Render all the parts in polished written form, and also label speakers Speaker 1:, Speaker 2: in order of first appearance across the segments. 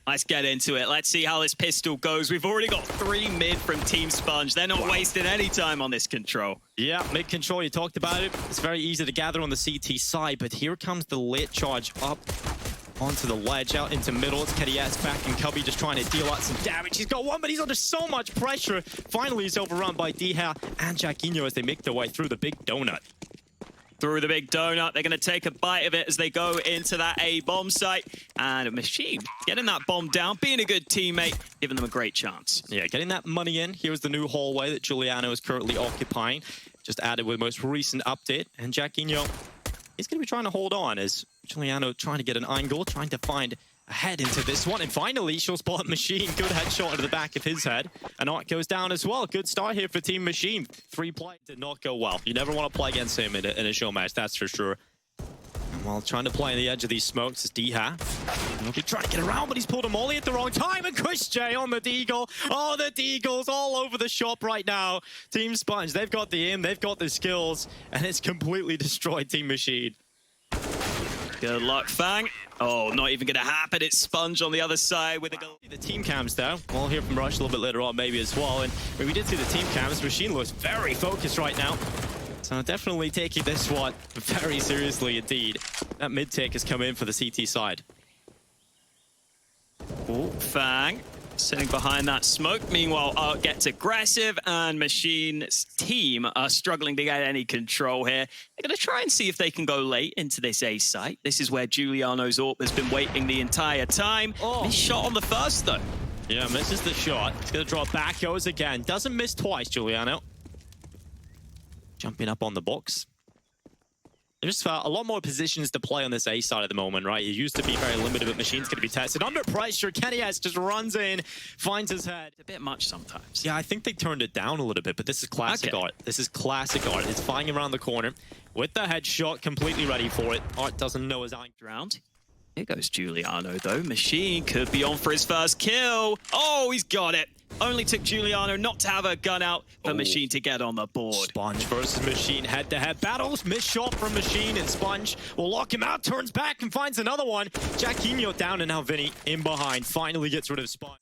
Speaker 1: Let's get into it. Let's see how this pistol goes. We've already got 3 mid from Team SPUNJ. They're not wasting any time on this control.
Speaker 2: Yeah, mid control, you talked about it. It's very easy to gather on the CT side, but here comes the late charge up onto the ledge, out into middle. It's KRIMZ back and Cubby just trying to deal out some damage. He's got one, but he's under so much pressure. Finally, he's overrun by dycha and Jackinho as they make their way through the big donut.
Speaker 1: Through the big donut, they're going to take a bite of it as they go into that A bomb site. And Machine getting that bomb down, being a good teammate, giving them a great chance.
Speaker 2: Yeah, getting that money in. Here's the new hallway that Juliano is currently occupying. Just added with the most recent update. And Jackinho, he's going to be trying to hold on as Juliano trying to get an angle, trying to find a head into this one. And finally, she'll spot Machine. Good headshot into the back of his head. And Art goes down as well. Good start here for Team Machine. 3 plays did not go well. You never want to play against him in a show match, that's for sure. And while trying to play on the edge of these smokes is dycha. He's trying to get around, but he's pulled a molly at the wrong time. And chrisJ on the deagle. Oh, the deagle's all over the shop right now. Team SPUNJ, they've got the aim, they've got the skills, and it's completely destroyed Team Machine.
Speaker 1: Good luck, FaNg. Oh, not even going to happen. It's SPUNJ on the other side with
Speaker 2: the team cams though. We'll hear from Rush a little bit later on maybe as well. And when we did see the team cams, Machine looks very focused right now. So definitely taking this one very seriously indeed. That mid take has come in for the CT side.
Speaker 1: Oh, FaNg sitting behind that smoke. Meanwhile, Art gets aggressive and Machine's team are struggling to get any control here. They're going to try and see if they can go late into this A site. This is where Juliano's AWP has been waiting the entire time. Oh. Missed shot on the first, though.
Speaker 2: Yeah, misses the shot. He's going to draw back, goes again. Doesn't miss twice, Juliano. Jumping up on the box. There's a lot more positions to play on this A side at the moment, right? You used to be very limited, but Machine's going to be tested. Under pressure, KRIMZ just runs in, finds his head.
Speaker 1: It's a bit much sometimes.
Speaker 2: Yeah, I think they turned it down a little bit, but this is classic Art. This is classic Art. It's flying around the corner with the headshot, completely ready for it. Art doesn't know his round.
Speaker 1: Here goes Juliano, though. Machine could be on for his first kill. Oh, he's got it. Only took Juliano not to have a gun out for Machine to get on the board.
Speaker 2: SPUNJ versus Machine, head-to-head battles. Missed shot from Machine, and SPUNJ will lock him out, turns back and finds another one. Jackinho down, and now VINI in behind. Finally gets rid of SPUNJ.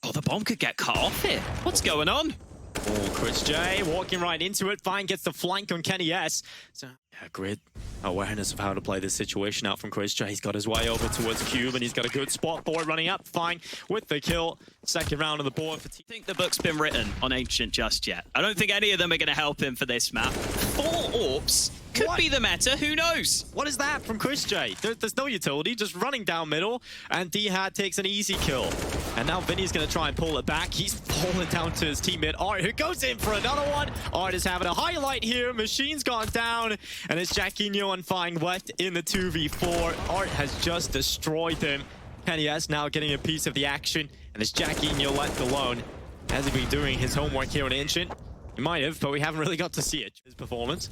Speaker 1: Oh, the bomb could get cut off here. What's going on?
Speaker 2: Oh, chrisJ walking right into it. FaNg gets the flank on KRIMZ. So, yeah, great awareness of how to play this situation out from chrisJ. He's got his way over towards Cube, and he's got a good spot for it running up. FaNg with the kill. Second round on the board. I
Speaker 1: think the book's been written on Ancient just yet. I don't think any of them are going to help him for this map. 4 AWPs. Could be the meta, who knows?
Speaker 2: What is that from chrisJ? There's no utility, just running down middle, and dycha takes an easy kill. And now VINI's going to try and pull it back. He's falling down to his teammate Art, who goes in for another one. Art is having a highlight here. Machine's gone down, and it's Jackinho and FaNg left in the 2v4. Art has just destroyed him. KRIMZ now getting a piece of the action, and it's Jackinho left alone. Has he been doing his homework here on Ancient? He might have, but we haven't really got to see it. His performance.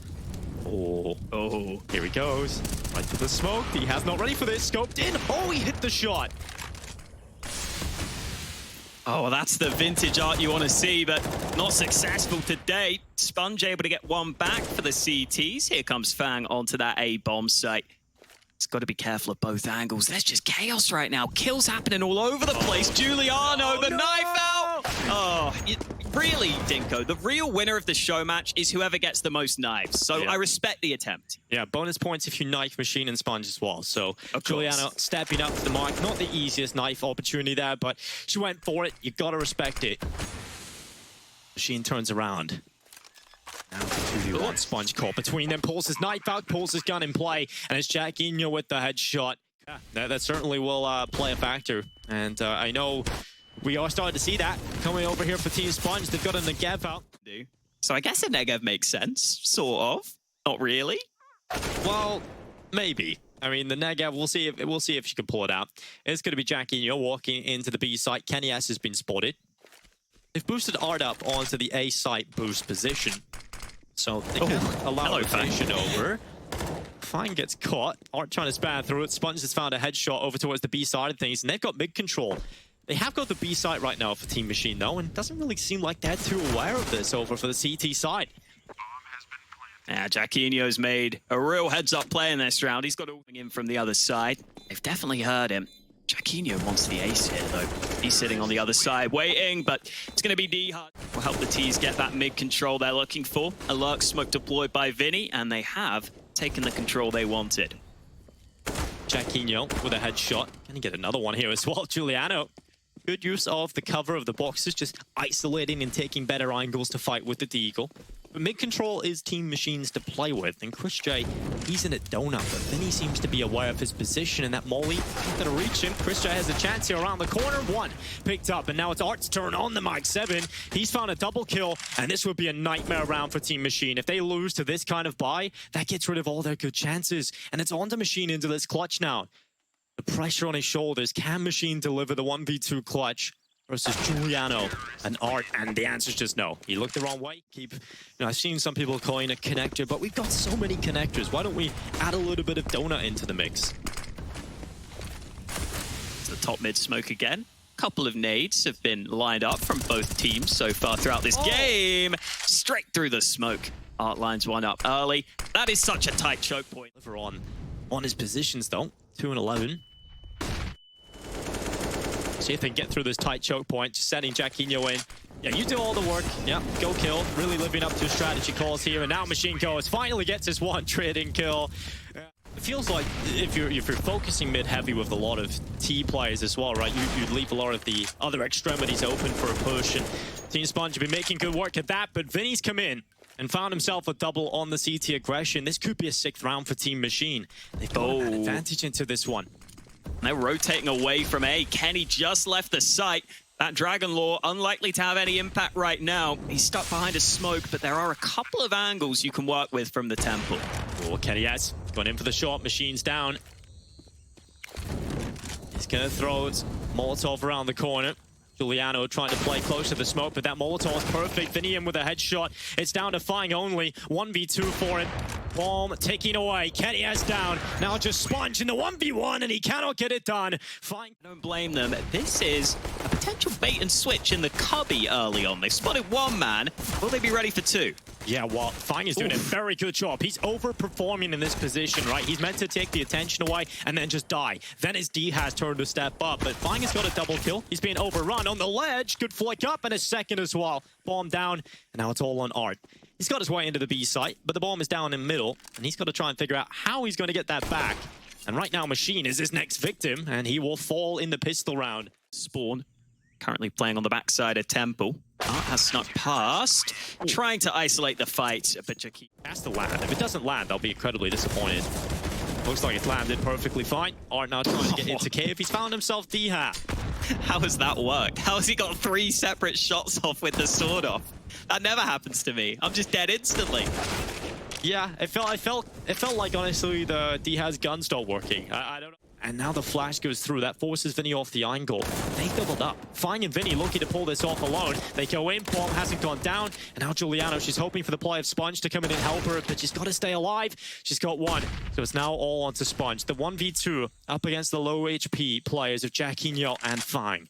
Speaker 2: Oh, here he goes. Right to the smoke. He has not ready for this. Scoped in. Oh, he hit the shot.
Speaker 1: Oh, well, that's the vintage Art you want to see, but not successful to date. SPUNJ able to get one back for the CTs. Here comes FaNg onto that A bomb site. It's got to be careful of both angles. There's just chaos right now. Kills happening all over the place. Juliano, the knife out. Oh, really, Dinko, the real winner of the show match is whoever gets the most knives. So I respect the attempt.
Speaker 2: Yeah, bonus points if you knife Machine and SPUNJ as well. So Juliano stepping up to the mark. Not the easiest knife opportunity there, but she went for it. You got to respect it. Machine turns around. Now SPUNJ caught between them, pulls his knife out, pulls his gun in play, and it's Jackinho with the headshot. Yeah, that certainly will play a factor. And I know we are starting to see that coming over here for Team SPUNJ. They've got a Negev out.
Speaker 1: So I guess a Negev makes sense, sort of. Not really.
Speaker 2: Well, maybe. I mean, the Negev, we'll see if she can pull it out. It's going to be Jackinho walking into the B site. KRIMZ has been spotted. They've boosted Art up onto the A site boost position. So they can allow rotation over. FaNg gets caught. Art trying to span through it. SPUNJ has found a headshot over towards the B side of things, and they've got mid control. They have got the B site right now for Team Machine, though, and it doesn't really seem like they're too aware of this over for the CT side.
Speaker 1: Yeah, Jackinho's made a real heads-up play in this round. He's got to in from the other side. They've definitely heard him. Jackinho wants the ace here, though. He's sitting on the other side, waiting, but it's going to be dycha. Will help the T's get that mid control they're looking for. A lurk smoke deployed by VINI, and they have taken the control they wanted.
Speaker 2: Jackinho with a headshot. Gonna get another one here as well. Juliano, good use of the cover of the boxes, just isolating and taking better angles to fight with the deagle. But mid-control is Team Machines to play with, and chrisJ, he's in a donut, but VINI seems to be aware of his position, and that molly not gonna reach him. chrisJ has a chance here around the corner. One picked up, and now it's Art's turn on the Mike 7. He's found a double kill, and this would be a nightmare round for Team Machine. If they lose to this kind of buy, that gets rid of all their good chances, and it's on to Machine into this clutch now. The pressure on his shoulders. Can Machine deliver the 1v2 clutch versus Juliano and Art? And the answer is just no. He looked the wrong way. I've seen some people calling it a connector, but we've got so many connectors. Why don't we add a little bit of donut into the mix?
Speaker 1: It's the top mid smoke again. Couple of nades have been lined up from both teams so far throughout this game. Straight through the smoke. Art lines one up early. That is such a tight choke point.
Speaker 2: On his positions though. 2 and 11. See if they can get through this tight choke point, just setting Jackinho in. Yeah, you do all the work. Yeah, go kill. Really living up to his strategy calls here. And now Machine goes, finally gets his one trading kill. It feels like if you're focusing mid-heavy with a lot of T players as well, right? You'd leave a lot of the other extremities open for a push. And Team SPUNJ have been making good work at that, but VINI's come in and found himself a double on the CT aggression. This could be a 6th round for Team Machine. They've got an advantage into this one.
Speaker 1: They're rotating away from A. Kenny just left the site. That Dragon Lore unlikely to have any impact right now. He's stuck behind a smoke, but there are a couple of angles you can work with from the temple.
Speaker 2: Oh, Kenny has gone in for the shot. Machine's down. He's gonna throw it. Molotov around the corner. Juliano trying to play close to the smoke, but that Molotov is perfect. VINI in with a headshot. It's down to FaNg only. 1v2 for him. Bomb taking away. Kenny has down. Now just SPUNJ in the 1v1, and he cannot get it done. FaNg.
Speaker 1: Don't blame them. This is a potential bait and switch in the cubby early on. They spotted one man. Will they be ready for two?
Speaker 2: Yeah, well, FaNg is doing a very good job. He's overperforming in this position, right? He's meant to take the attention away and then just die. Then his D has turned to step up, but FaNg has got a double kill. He's being overrun on the ledge. Good flick up and a second as well. Bomb down, and now it's all on Art. He's got his way into the B site, but the bomb is down in the middle, and he's got to try and figure out how he's going to get that back. And right now, Machine is his next victim, and he will fall in the pistol round.
Speaker 1: Spawn, currently playing on the backside of Temple. Art has snuck past, trying to isolate the fight, but Jackinho
Speaker 2: has to land. If it doesn't land, they'll be incredibly disappointed. Looks like it's landed perfectly fine. Art now trying to get into cave. He's found himself dycha.
Speaker 1: How has that worked? How has he got 3 separate shots off with the sword off? That never happens to me. I'm just dead instantly.
Speaker 2: Yeah, it felt like honestly the dycha's gun stopped working. I don't know. And now the flash goes through. That forces VINI off the angle. They doubled up. FaNg and VINI looking to pull this off alone. They go in. Bomb hasn't gone down. And now Juliano, she's hoping for the play of SPUNJ to come in and help her, but she's got to stay alive. She's got one. So it's now all onto SPUNJ. The 1v2 up against the low HP players of Jackinho and FaNg.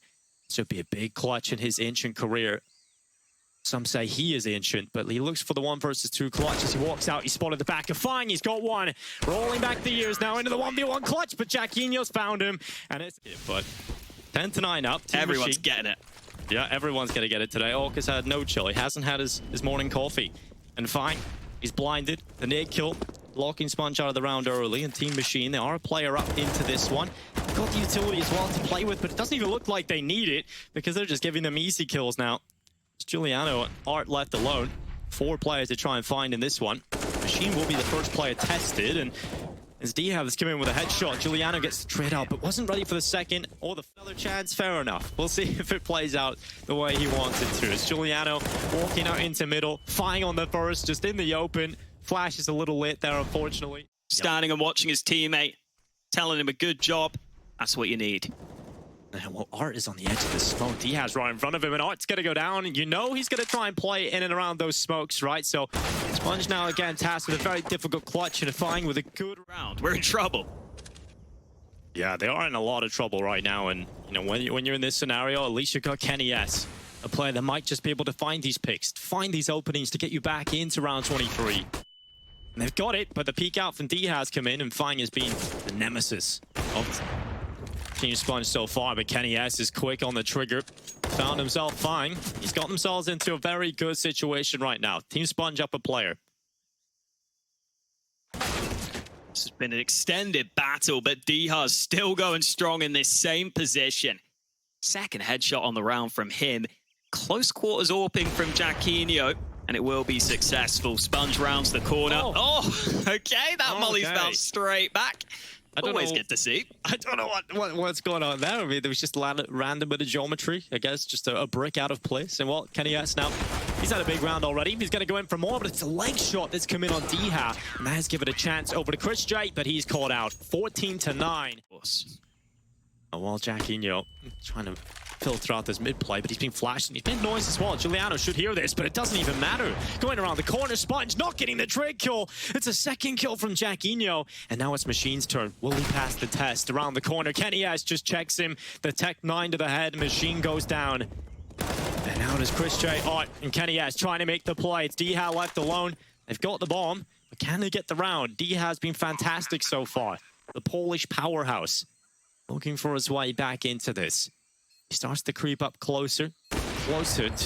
Speaker 2: This would be a big clutch in his ancient career. Some say he is ancient, but he looks for the 1 versus 2 clutch as he walks out. He spotted the back of FaNg. He's got one. Rolling back the years now into the 1v1 clutch, but Jackinho's found him. And it's... But 10-9 up.
Speaker 1: Everyone's getting it.
Speaker 2: Yeah, everyone's going to get it today. Orcus had no chill. He hasn't had his morning coffee. And FaNg, he's blinded. The nade kill, locking SPUNJ out of the round early. And Team Machine, they are a player up into this one. They've got the utility as well to play with, but it doesn't even look like they need it because they're just giving them easy kills now. It's Juliano and Art left alone. 4 players to try and find in this one. Machine will be the first player tested, and as dycha has come in with a headshot, Juliano gets the trade out, but wasn't ready for the second or the other chance. Fair enough. We'll see if it plays out the way he wants it to. It's Juliano walking out into middle, FaNg on the first, just in the open. Flash is a little late there, unfortunately.
Speaker 1: Standing and watching his teammate, telling him a good job. That's what you need.
Speaker 2: And well, Art is on the edge of the smoke. dycha's right in front of him, and Art's going to go down. And you know he's going to try and play in and around those smokes, right? So SPUNJ now again tasked with a very difficult clutch and a FaNg with a good round.
Speaker 1: We're in trouble.
Speaker 2: Yeah, they are in a lot of trouble right now. And you know when you're in this scenario, at least you've got Kenny S, a player that might just be able to find these picks, find these openings to get you back into round 23. And they've got it, but the peek out from dycha has come in, and FaNg has been the nemesis of Team SPUNJ so far, but KRIMZ is quick on the trigger. Found himself FaNg. He's got themselves into a very good situation right now. Team SPUNJ up a player.
Speaker 1: This has been an extended battle, but dycha's still going strong in this same position. Second headshot on the round from him. Close quarters AWPing from Jackinho, and it will be successful. SPUNJ rounds the corner. Oh, okay, that molly's bounced straight back. Always good to see.
Speaker 2: I don't know what's going on there. I mean, there was just a random bit of geometry, I guess, just a brick out of place. And well, KRIMZ now, he's had a big round already. He's going to go in for more, but it's a leg shot that's come in on dycha. And that has given a chance over to chrisJ, but he's caught out. 14-9. Oh, well, Jackinho trying to filter out this mid-play, but he's been flashed and he's made noise as well. Juliano should hear this, but it doesn't even matter. Going around the corner, SPUNJ not getting the trig kill. It's a second kill from Jackinho, and now it's Machine's turn. Will he pass the test? Around the corner, KRIMZ just checks him. The tech 9 to the head, Machine goes down. And now does chrisJ. Oh, and KRIMZ trying to make the play. It's dycha left alone. They've got the bomb, but can they get the round? dycha has been fantastic so far. The Polish powerhouse looking for his way back into this. He starts to creep up closer to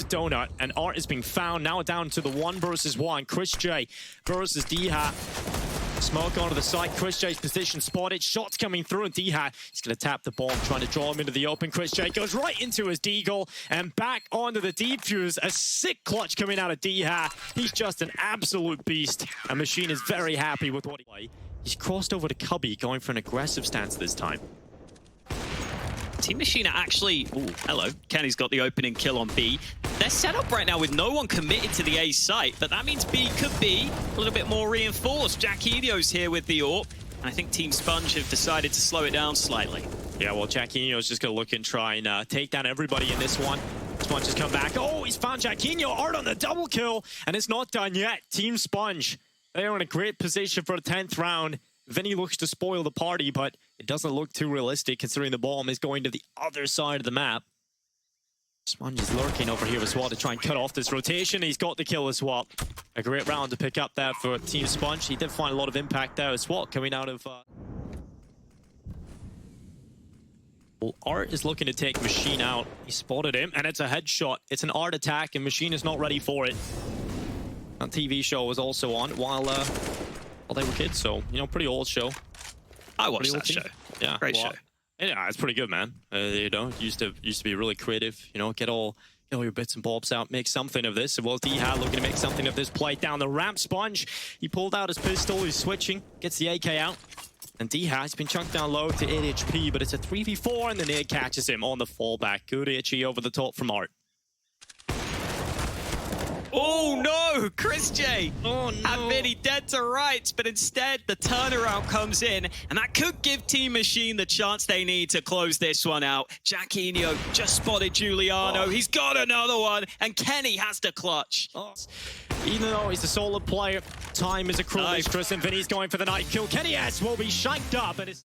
Speaker 2: Donut, and Art is being found. Now down to the 1 versus 1. chrisJ versus dycha. Smoke onto the side. chrisJ's position spotted. Shots coming through, and dycha, he's going to tap the bomb, trying to draw him into the open. chrisJ goes right into his deagle and back onto the defuse. A sick clutch coming out of dycha. He's just an absolute beast, and Machine is very happy with what he's crossed over to Cubby, going for an aggressive stance this time.
Speaker 1: Team Machine are actually... Ooh, hello. Kenny's got the opening kill on B. They're set up right now with no one committed to the A site, but that means B could be a little bit more reinforced. Jackinho's here with the AWP, and I think Team SPUNJ have decided to slow it down slightly.
Speaker 2: Yeah, well, Jackinho's just going to look and try and take down everybody in this one. SPUNJ has come back. Oh, he's found Jackinho. Art on the double kill, and it's not done yet. Team SPUNJ, they are in a great position for the 10th round. VINI looks to spoil the party, but it doesn't look too realistic considering the bomb is going to the other side of the map. SPUNJ is lurking over here as well to try and cut off this rotation. He's got the kill as well. A great round to pick up there for Team SPUNJ. He did find a lot of impact there as well coming out of... Well, Art is looking to take Machine out. He spotted him, and it's a headshot. It's an Art attack, and Machine is not ready for it. That TV show was also on while they were kids, so, you know, pretty old show.
Speaker 1: I watched that show.
Speaker 2: Yeah,
Speaker 1: great show.
Speaker 2: Yeah, it's pretty good, man. You know, it used to be really creative. You know, get all your bits and bobs out, make something of this. Well, dycha looking to make something of this play down the ramp. SPUNJ, he pulled out his pistol. He's switching, gets the AK out, and dycha has been chunked down low to 8 HP, but it's a 3v4, and the nade catches him on the fallback. Good HE over the top from Art.
Speaker 1: Oh no, chrisJ!
Speaker 2: Oh no!
Speaker 1: Had VINI dead to rights, but instead the turnaround comes in, and that could give Team Machine the chance they need to close this one out. Jackinho just spotted Juliano. He's got another one, and Kenny has to clutch.
Speaker 2: Even though he's a solid player, time is a cruel mistress, and VINI's going for the night kill. KRIMZ will be shanked up, and it's...